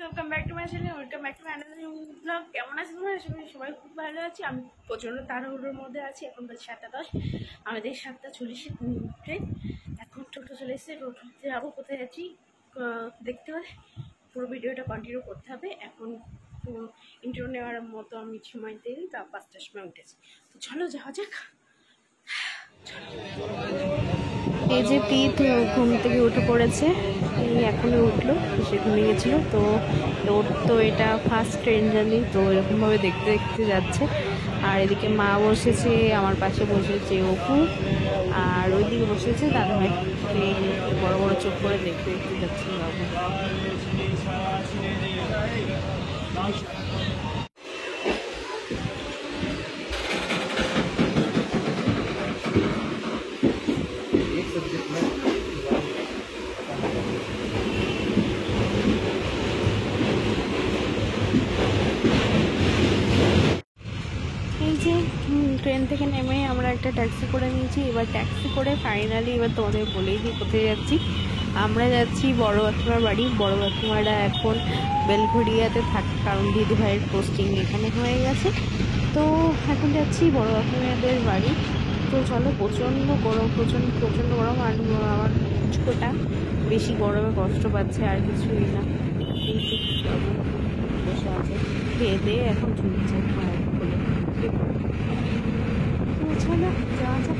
Welcome back to my channel, welcome back to my another blog. কেমন আছেন তোমরা? সবাই খুব ভালো আছি। আমি প্রচণ্ড তাড়াহুড়োর মধ্যে আছি। এখন বাজে 7:10, আমাদের 7:40 ট্রেন। এখন টোটো চলে এসেছে, টোটোতে যাবো। কোথায় যাচ্ছি দেখতে হলে পুরো ভিডিওটা কন্টিনিউ করতে হবে। এখন পুরো ইন্টারভিউ নেওয়ার মতো আমি সময় দিই, তা 5টার সময় উঠেছি। তো চলো যাওয়া যাক। এই যে প্রীত ঘুম থেকে উঠে পড়েছে, এই এখনই উঠলো, সে ঘুমিয়ে গেছিলো। তো ওর তো এটা ফার্স্ট ট্রেন জার্নি, তো এরকমভাবে দেখতে দেখতে যাচ্ছে। আর এদিকে মা বসেছে, আমার পাশে বসেছে অপু, আর ওইদিকে বসেছে দাদা ভাই। বড় বড় চোখ করে দেখতে দেখতে যাচ্ছে বাবু। ট্রেন থেকে নেমে আমরা একটা ট্যাক্সি করে নিয়েছি। এবার ট্যাক্সি করে ফাইনালি এবার তোমাদের বলেই দিই কোথায় যাচ্ছি। আমরা যাচ্ছি বড় কাকিমার বাড়ি। বড় কাকিমারা এখন বেলঘড়িয়াতে থাকে, কারণ দিদি ভাইয়ের পোস্টিং এখানে হয়ে গেছে। তো এখন যাচ্ছি বড় কাকিমাদের বাড়ি। তো চলো, প্রচণ্ড গরম, প্রচণ্ড গরম। আর আমার পুচকোটা বেশি গরমে কষ্ট পাচ্ছে, আর কিছুই না। বসে আছে, খেয়ে দিয়ে এখন ঝুলছে মায়ের কোলে। চলো যাওয়া যাক।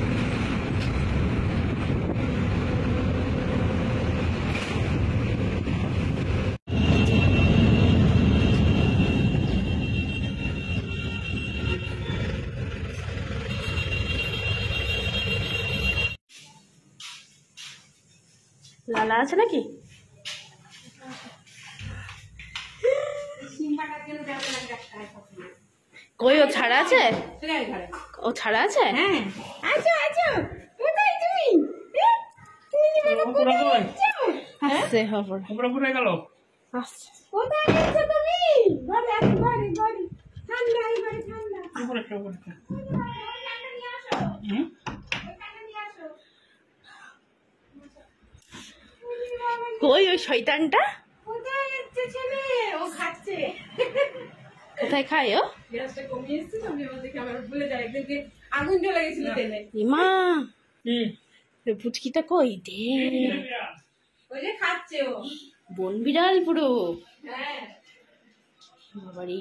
লালা আছে নাকি? কই ও ছাড়া আছে? ও ছাড়া আছে? হ্যাঁ, আছো আছো। কোথায় তুমি? আসছে খবর পুরো গেল। আসছে। কোথায় আছো তুমি? ঘরে আছো, ঘরে ঘরে। ঠান্ডা, এই ঘরে ঠান্ডা। উপরে উপরে ঠান্ডা নিয়ে আসো। হুম? ঠান্ডা নিয়ে আসো। কই ওই শয়তানটা? কোথায় যাচ্ছে ছেলে? ও খাচ্ছে। কোথায় খায় ও? গ্যাসটা কমিয়ে এসেছে, আমি দেখে আবার ভুলে যাই। একদিনকে আগুন জ্বলে গেছিল তেলে। ইমা কি পুচকিটা কই দে? ওই যে খাচ্ছে ও। বন বিড়াল পুরো। হ্যাঁ বাবারি।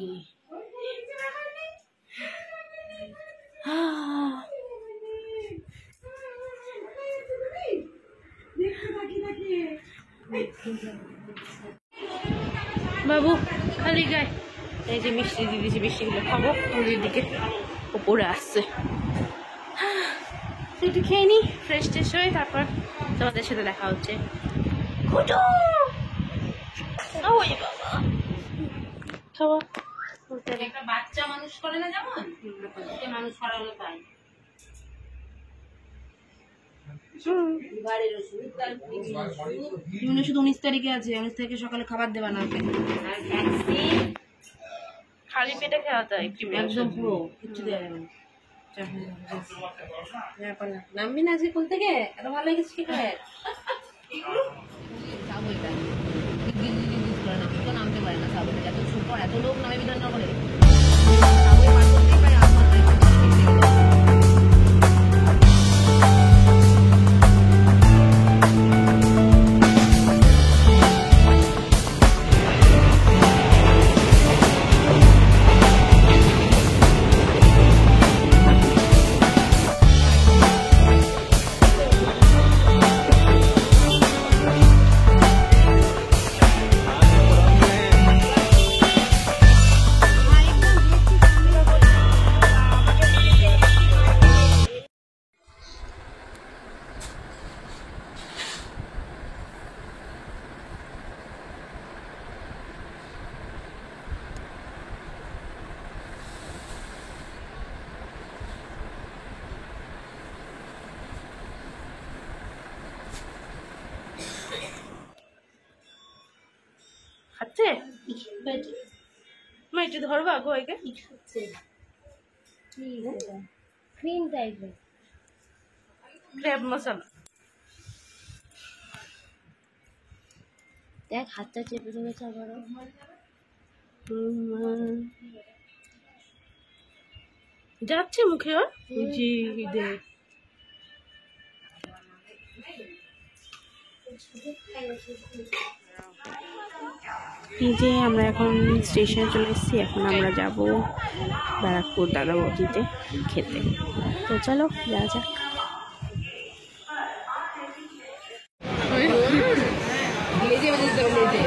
বাবু খালি গায়ে। এই যে মিষ্টি দিয়ে দিয়েছি, মিষ্টিগুলো খাবো। মুড়ির দিকে ওপরে আসছে, একটু খেয়ে নিই, ফ্রেশ ট্রেশ হয়ে তারপর তোমাদের সাথে দেখা হচ্ছে। ওই বাবা খাওয়া একটা বাচ্চা মানুষ করে না, যেমন মানুষ করা হলো তাই। 19 তারিখে আছে, 19 তারিখে সকালে খাবার দেবা না, খালি পেটে খাওয়া যায়, একদম পুরো কিছু দেওয়া যাবে না। নামবি না আজকে কোল থেকে? এত ভালো লেগেছে কি করে? নামতে পারে না সাবুনে, এত সুপার, এত লোক নামে বিধাননগরে। খাচ্ছে মা, একটু ধরবা গো একে। ক্রিম টাইপের ক্র্যাব মশলা। দেখ হাতটা চেপে ধরেছে আবারও। যাচ্ছে মুখে ওর জি দেখ এই যে আমরা এখন স্টেশনে চলে এসেছি। এখন আমরা যাব ব্যারাকপুর দাদা বৌদিতে খেতে। তো চলো যাওয়া যাক। लेजे बजे तो लेजे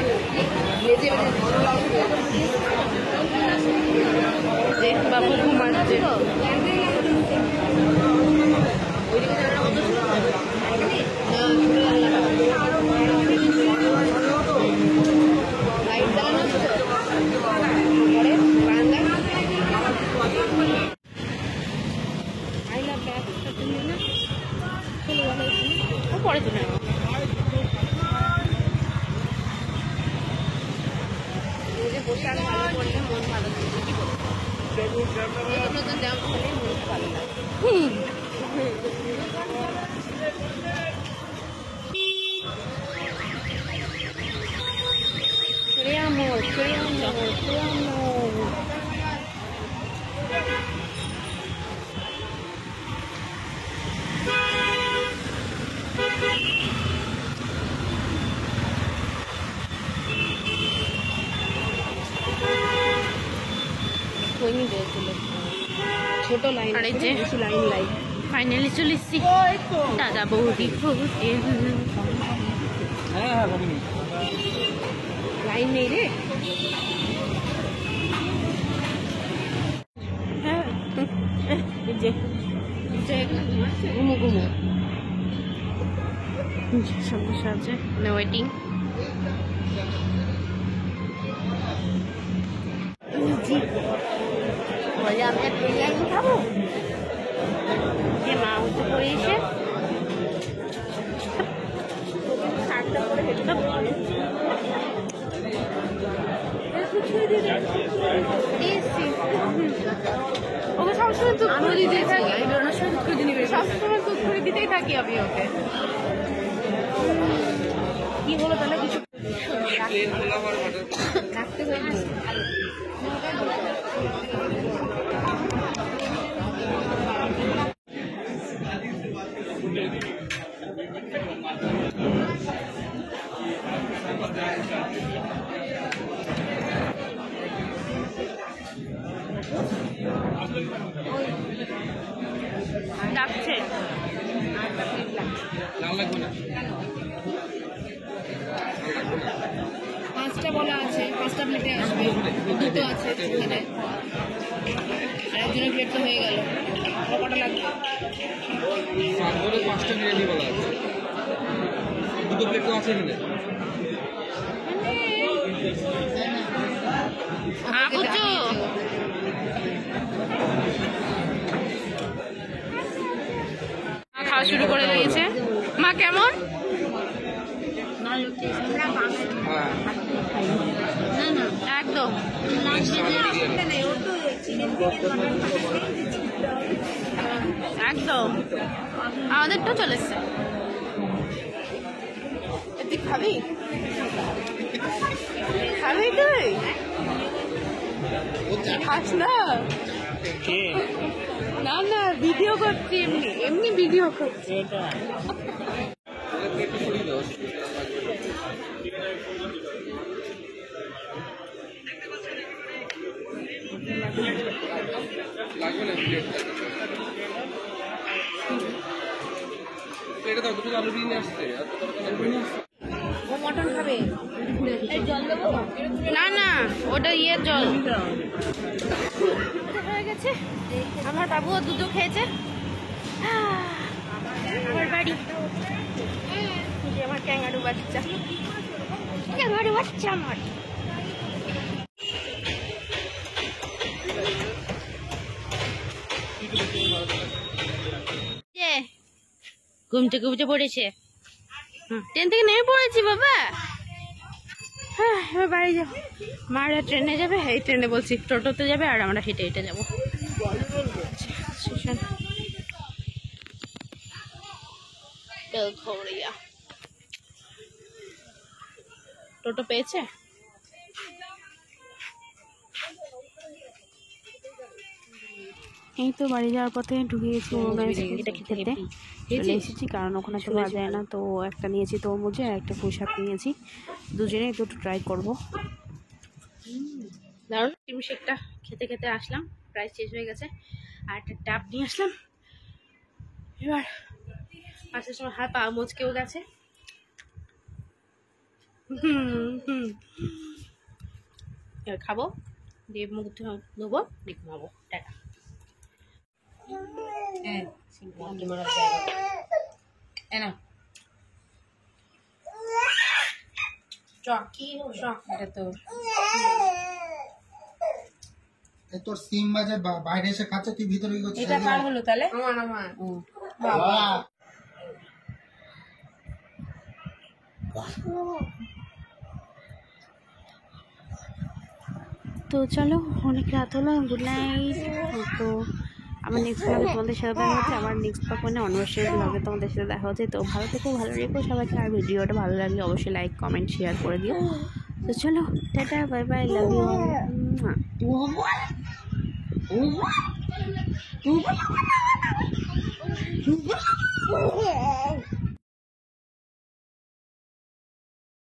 लेजे बजे দেখ বাবু ঘুমাচ্ছে। लाइट जलानो तो पड़े बांधा आई लव बैग তুমি না চলো ভালো ও পরে তো না मुझे पोशाक ভালো করলে মন ভালো থাকে কি বলবো নতুন জামা পরলে মন ভালো লাগে Creamo. ছোট লাইন আর এই যে বেশি লাইন লাই ফাইনালি চলে এসেছি দাদা বৌদি লাইন নেই রে। হ্যাঁ ঘুমো ঘুমো সমস্যা আছে নো ওয়েটিং বলে আমি একটা বিরিয়ানি খাবো যে মা উঠে পড়ে এসে শাকটা করে হেঁটে ওকে সবসময় দুধ করে দিতেই থাকি। আমি বেরোনোর সময় দুধ করে দিয়ে নিবে সবসময় দুধ করে দিতেই থাকি আমি ওকে। কি হলো তাহলে কিছু রাখতে পারি ডাকছে পাঁচটা বলা আছে পাঁচটা প্লেটে আসবে দুটো আছে এখানে আর একজনের প্লেট তো হয়ে গেল আর কটা লাগবে সাগরে 5টা বিরিয়ানি বলা আছে দুটো প্লেট তো আছে এখানে আগুচু খাওয়া শুরু করে দিয়েছে মা কেমন একদম একদম আমাদেরটাও চলে এসছে তুই খাবি খাবি তুই খাস না না না ভিডিও করছি এমনি এমনি ভিডিও করছি লাগবে না প্লেটে দাও দুটো আলু বিরিয়ানি আসছে আর তো তরকারি আলু বিরিয়ানি আসছে ও মটন খাবে জল দেবো না না ওটা ইয়ের জল হয়ে গেছে। আমার বাবুও দুটো খেয়েছে। আমার বাড়ি আমার ক্যাঙ্গারু বাচ্চা আমার ঘুম থেকে উঠে পড়েছে। ট্রেন থেকে নেমে পড়েছি বাবা। হ্যাঁ এবার বাড়ি যাবো। মারা ট্রেনে যাবে এই ট্রেনে বলছি টোটোতে যাবে আর আমরা হেঁটে হেঁটে যাবো। টোটো পেয়েছে এই তো বাড়ি যাওয়ার পথে ঢুকিয়েছি এটা খেতে চলে এসেছি, কারণ ওখানে তো পাওয়া যায় না। তো একটা নিয়েছি তরমুজে আর একটা পুঁইশাক নিয়েছি, দুজনেই দুটো ট্রাই করবো। দারুণ ডিম শেকটা খেতে খেতে আসলাম, প্রায় শেষ হয়ে গেছে। আর একটা ডাব নিয়ে আসলাম। এবার আসার সময় হাত পা মচকেও গেছে। এবার খাবো, দিয়ে মুখ ধোবো, দিয়ে ঘুমাবো। টাটা। তোর সিম বাজে বাইরে এসে খাচ্ছে, তুই ভিতরে কি করছিস? এটা কার হলো তাহলে? আমার। তো চলো, অনেক রাত হলো, গুড নাইট। তো আমার নেক্সট ব্লগে তোমাদের সাথে দেখা হচ্ছে, আমার নেক্সট মানে অন্বেষণের ব্লগে তোমাদের সাথে দেখা হচ্ছে। তো ভালো থেকো, ভালো রেখো সবাইকে। আর ভিডিওটা ভালো লাগলে অবশ্যই লাইক কমেন্ট শেয়ার করে দিও। তো চলো, tata, bye bye, love you.